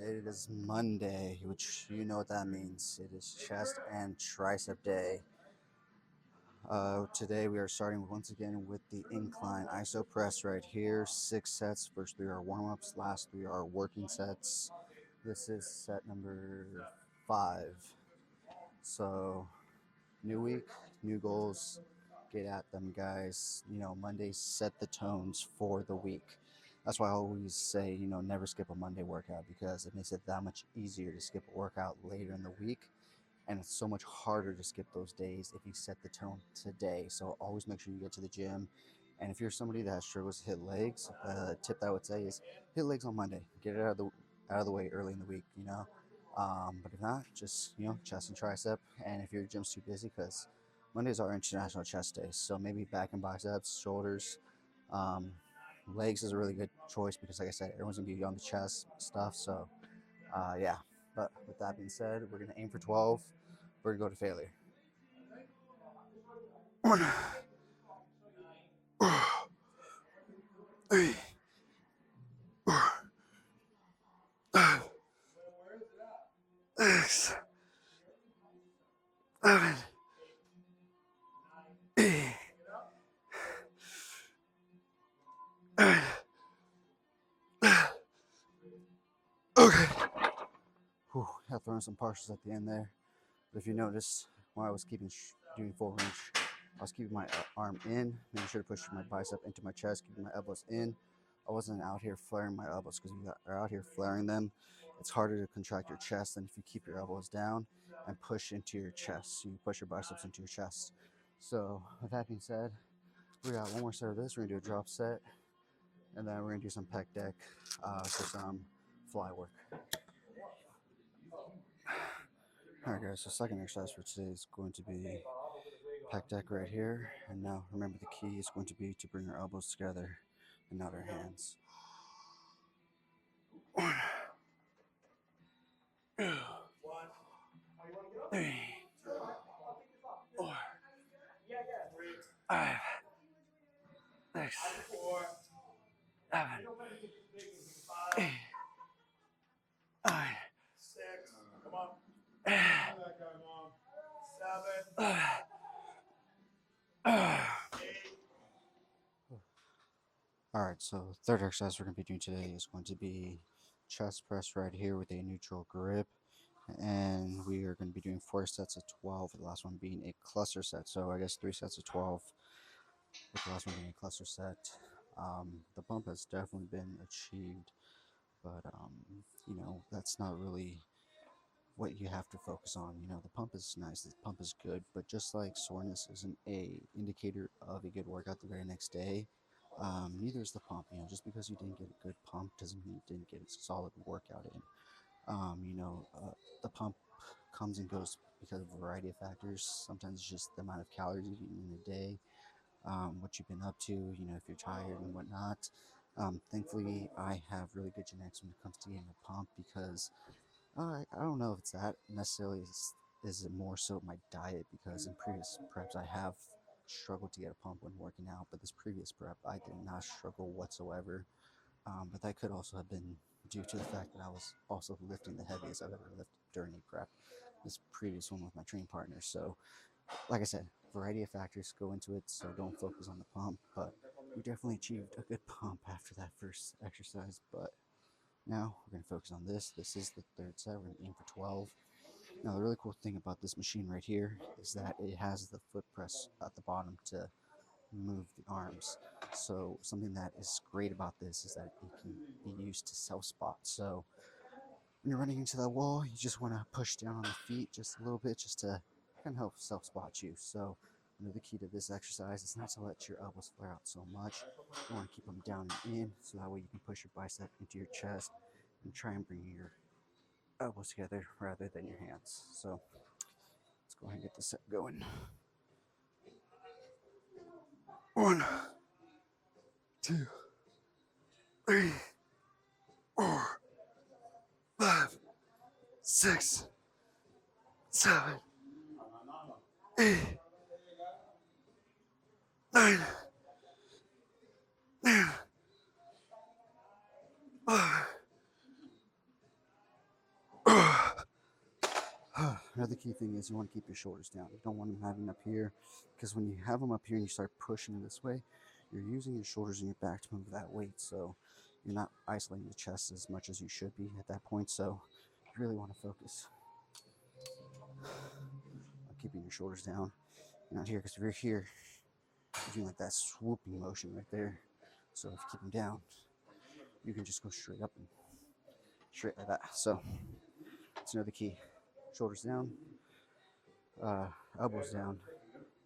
It is Monday, which you know what that means. It is chest and tricep day. Today we are starting once again with the incline iso press right here. 6 sets. First 3 are warm-ups. Last 3 are working sets. This is set number 5. So new week, new goals. Get at them, guys. Mondays set the tones for the week. That's why I always say, never skip a Monday workout because it makes it that much easier to skip a workout later in the week. And it's so much harder to skip those days if you set the tone today. So always make sure you get to the gym. And if you're somebody that struggles to hit legs, the tip that I would say is hit legs on Monday. Get it out of the way early in the week. But if not, just chest and tricep. And if your gym's too busy, because Mondays are International Chest Day, so maybe back and biceps, shoulders, um, legs is a really good choice because, like I said, everyone's gonna be on the chest stuff. So yeah. But with that being said, we're gonna aim for 12. We're gonna go to failure. One, three, 6, 7, 8, 9. Okay. Whew, have thrown some partials at the end there. But if you noticed, while I was doing full range, I was keeping my arm in, making sure to push my bicep into my chest, keeping my elbows in. I wasn't out here flaring my elbows because if you are out here flaring them, it's harder to contract your chest than if you keep your elbows down and push into your chest. So you push your biceps into your chest. So with that being said, we got one more set of this. We're gonna do a drop set, and then we're gonna do some pec deck for some fly work. Alright guys, so second exercise for today is going to be pec deck right here. And now remember, the key is going to be to bring our elbows together and not our hands. 1, 2, 3, 4, 5, 6, 7, 8, 9, 7. Alright, so third exercise we're going to be doing today is going to be chest press right here with a neutral grip. And we are going to be doing 4 sets of 12, with the last one being a cluster set. So I guess 3 sets of 12, with the last one being a cluster set. The pump has definitely been achieved, but that's not really what you have to focus on. The pump is nice, the pump is good, but just like soreness isn't a indicator of a good workout the very next day, neither is the pump. Just because you didn't get a good pump doesn't mean you didn't get a solid workout in. The pump comes and goes because of a variety of factors. Sometimes it's just the amount of calories you eat in a day, what you've been up to, if you're tired and whatnot. Thankfully, I have really good genetics when it comes to getting a pump because I don't know if it's that necessarily. Is it more so my diet? Because in previous preps, I have struggled to get a pump when working out, but this previous prep, I did not struggle whatsoever. But that could also have been due to the fact that I was also lifting the heaviest I've ever lifted during a prep. This previous one with my training partner. So, like I said, variety of factors go into it, so don't focus on the pump. But we definitely achieved a good pump after that first exercise. But now we're going to focus on this. This is the third set. We're going to aim for 12. Now, the really cool thing about this machine right here is that it has the foot press at the bottom to move the arms. So something that is great about this is that it can be used to self spot. So when you're running into that wall, you just want to push down on the feet just a little bit just to kind of help self spot you. So the key to this exercise is not to let your elbows flare out so much. You want to keep them down and in, so that way you can push your bicep into your chest and try and bring your elbows together rather than your hands. So let's go ahead and get this set going. 1, 2, 3, 4, 5, 6, 7, 8, 9, 10, 11, Another key thing is you want to keep your shoulders down. You don't want them having up here, because when you have them up here and you start pushing this way, you're using your shoulders and your back to move that weight. So you're not isolating the chest as much as you should be at that point. So you really want to focus on keeping your shoulders down. You're not here, because if you're here, you're doing like that swooping motion right there. So if you keep them down, you can just go straight up and straight like that. So that's another key. Shoulders down, elbows down,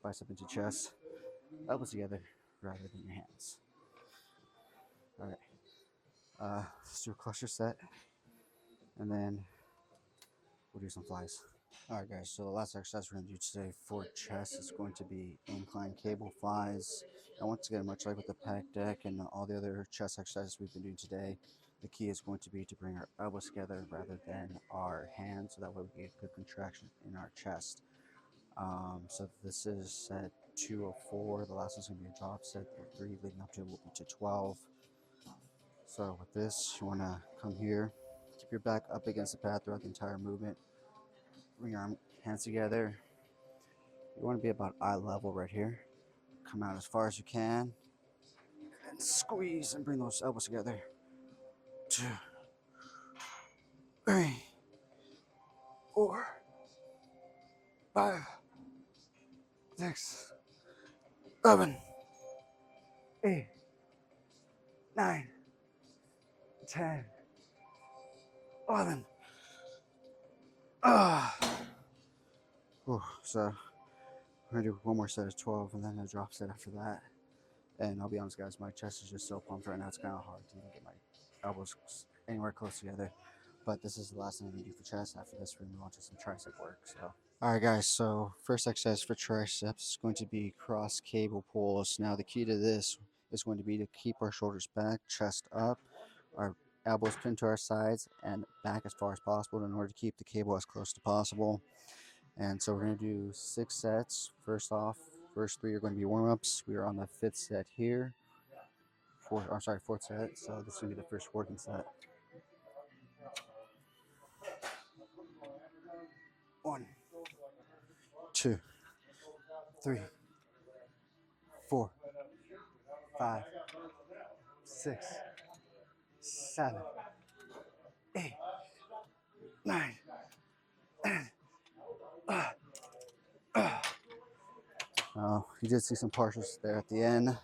bicep into chest, elbows together rather than your hands. All right, let's do a cluster set, and then we'll do some flies. All right, guys, so the last exercise we're going to do today for chest is going to be incline cable flies. And once again, much like with the pec deck and all the other chest exercises we've been doing today, the key is going to be to bring our elbows together rather than our hands, so that way we get good contraction in our chest. So this is set 2 of 4. The last one's going to be a drop. Set 3 leading up to will be to 12. So with this, you want to come here, keep your back up against the pad throughout the entire movement. Bring your hands together. You want to be about eye level right here. Come out as far as you can, and squeeze and bring those elbows together. 2, 3, 4, 5, 6, 7, 8, 9, 10, 11. So we're gonna do one more set of 12 and then a drop set after that. And I'll be honest, guys, my chest is just so pumped right now. It's kind of hard to even get my elbows anywhere close together. But this is the last thing I'm gonna do for chest. After this, we're gonna move on to some tricep work. So, all right, guys. So first exercise for triceps is going to be cross cable pulls. Now the key to this is going to be to keep our shoulders back, chest up, our elbows pinned to our sides, and back as far as possible in order to keep the cable as close to possible. And so we're going to do 6 sets. First off, first 3 are going to be warm-ups. We are on the 5th set here. 4th set. So this is going to be the first working set. 1, 2, 3, 4, 5, 6, 7, 8, 9, 10. You did see some partials there at the end.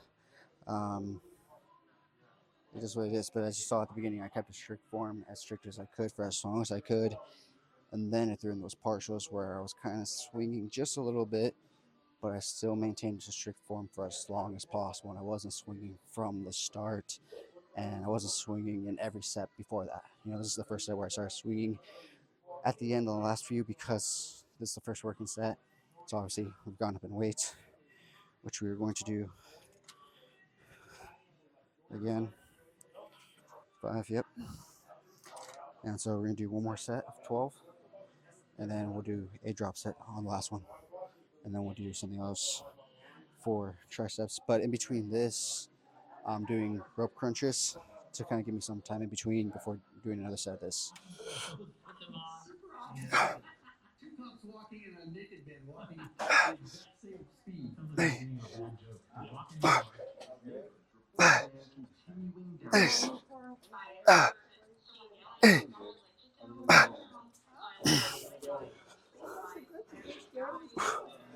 It is what it is, but as you saw at the beginning, I kept a strict form, as strict as I could for as long as I could. And then I threw in those partials where I was kind of swinging just a little bit, but I still maintained a strict form for as long as possible. And I wasn't swinging from the start, and I wasn't swinging in every set before that. This is the first set where I started swinging at the end of the last few, because this is the first working set. So obviously we've gone up in weight, which we were going to do again. 5, yep. And so we're going to do one more set of 12, and then we'll do a drop set on the last one, and then we'll do something else for triceps. But in between this, I'm doing rope crunches to kind of give me some time in between before doing another set of this.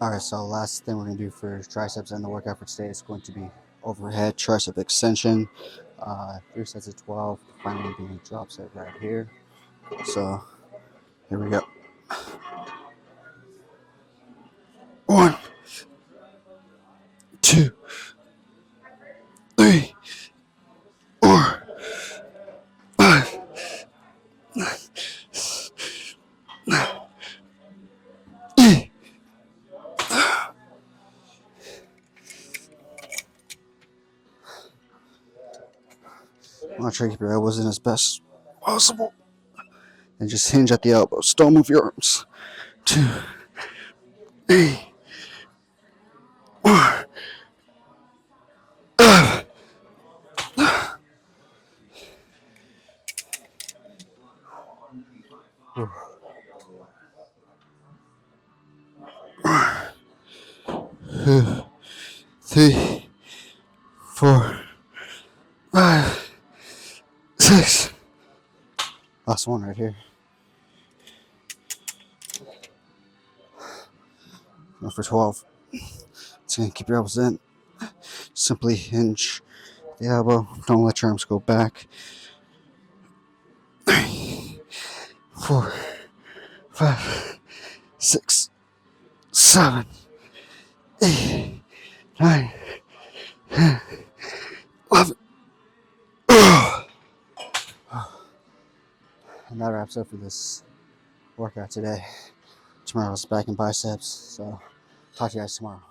Alright, so the last thing we're going to do for triceps and the workout for today is going to be overhead tricep extension. 3 sets of 12, the final one being a drop set right here. So, here we go. 1, 2, 3, 4, 5, 8. I'm going to try to keep your elbows in as best possible. And just hinge at the elbows. Don't move your arms. 2, 3, 4, 5. I'm going to try to keep your elbows in as best 2, 3, 4, 5, 6. Last one right here. Going for 12. It's going to keep your elbows in. Simply hinge the elbow. Don't let your arms go back. 3, 4, 5, 6, 7, 8, 9, 10, 11. And that wraps up for this workout today. Tomorrow's back and biceps. So talk to you guys tomorrow.